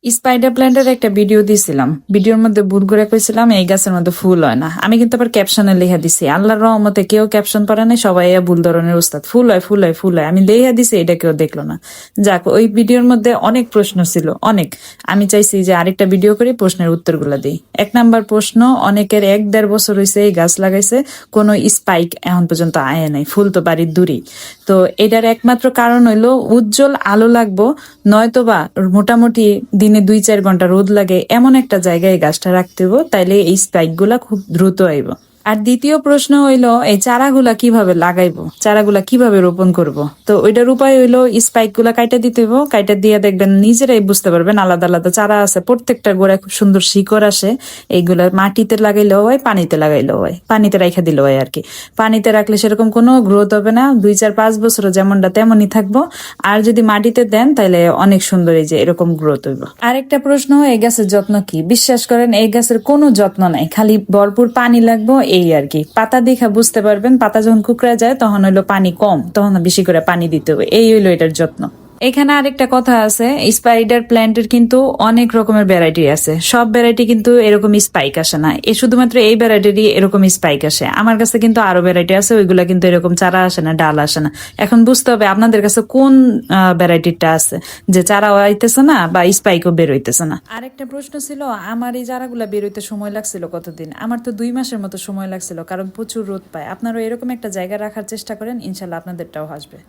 Spider প্ল্যান্টের একটা video দিছিলাম। ভিডিওর মধ্যে ভুল করে কইছিলাম এই গাছের মধ্যে ফুল হয় না। আমি কিন্তু আবার ক্যাপশনে লেখা দিছি, আল্লাহর রহমতে কেউ ক্যাপশন পড়ে নাই, সবাই ভুল ধরনের উস্তাদ, ফুল হয় ফুল হয় ফুল হয়। আমি লেখা দিছি, এটা কেউ দেখলো না। যাক, ওই ভিডিওর মধ্যে অনেক প্রশ্ন ছিল, অনেক। আমি চাইছি যে আরেকটা ভিডিও করে প্রশ্নের উত্তরগুলো দিই। 1 নাম্বার প্রশ্ন, অনেকের 1-1.5 বছর হয়েছে এই গাছ লাগাইছে, কোনো স্পাইক এখন পর্যন্ত আয় নাই, ফুল তো বাড়ির দূরেই। তো এটার একমাত্র কারণ হইলো উজ্জ্বল আলো লাগবো, নয়তোবা মোটামুটি দিনে 2-4 ঘন্টা রোদ লাগে এমন একটা জায়গায় গাছটা রাখতে হবে, তাইলে এই স্পাইক গুলা খুব দ্রুত আইব। আর দ্বিতীয় প্রশ্ন হইলো এই চারাগুলা কিভাবে লাগাইবো, চারাগুলা কিভাবে রোপণ করব। তো ওইটার উপায় হইলো স্পাইক গুলা কাইটা দিতে হইব, কাইটা দিয়ে দেখবেন নিজেরাই বুঝতে পারবেন আলাদা আলাদা চারা আছে, প্রত্যেকটা গোড়ায় খুব সুন্দর শিকড় আসে। এইগুলা মাটিতে লাগাইলেও হয়, পানিতে লাগাইলেও হয়, পানিতে রাখা দিলেও হয় আর কি। পানিতে রাখলে সেরকম কোনো গ্রোথ হবে না, 2-4-5 বছর যেমনটা তেমনই থাকবো। আর যদি মাটিতে দেন তাহলে অনেক সুন্দর এই যে এরকম গ্রোথ হইব। আরেকটা প্রশ্ন, এই গাছের যত্ন কি? বিশ্বাস করেন এই গাছের কোনো যত্ন নাই, খালি ভরপুর পানি লাগবো এই আর কি। পাতা দেখা বুঝতে পারবেন, পাতা যখন কুকড়া যায় তখন হইলো পানি কম, তখন বেশি করে পানি দিতে হবে, এই হইলো এটার যত্ন। এখানে আরেকটা কথা আছে, স্পাইডার প্ল্যান্টের কিন্তু অনেক রকমের ভ্যারাইটি আছে, সব ভ্যারাইটি কিন্তু এরকম স্পাইক আসে না, এ শুধুমাত্র এই ভ্যারাইটিরই এরকম স্পাইক আসে। আমার কাছে কিন্তু আরো ভ্যারাইটি আছে, ওইগুলা কিন্তু এরকম চারা আসে না, ডাল আসে না। এখন বুঝতে হবে আপনাদের কাছে কোন ভ্যারাইটিটা আছে, যে চারাও আইতেছে না বা স্পাইকও বের হইতেছে না। আরেকটা প্রশ্ন ছিল, আমার এই চারাগুলা বের হইতে সময় লাগছিল কতদিন? আমার তো 2 মাসের মতো সময় লাগছিল, কারণ প্রচুর রোদ পায়। আপনারাও এরকম একটা জায়গা রাখার চেষ্টা করেন, ইনশাল্লাহ আপনাদেরটাও আসবে।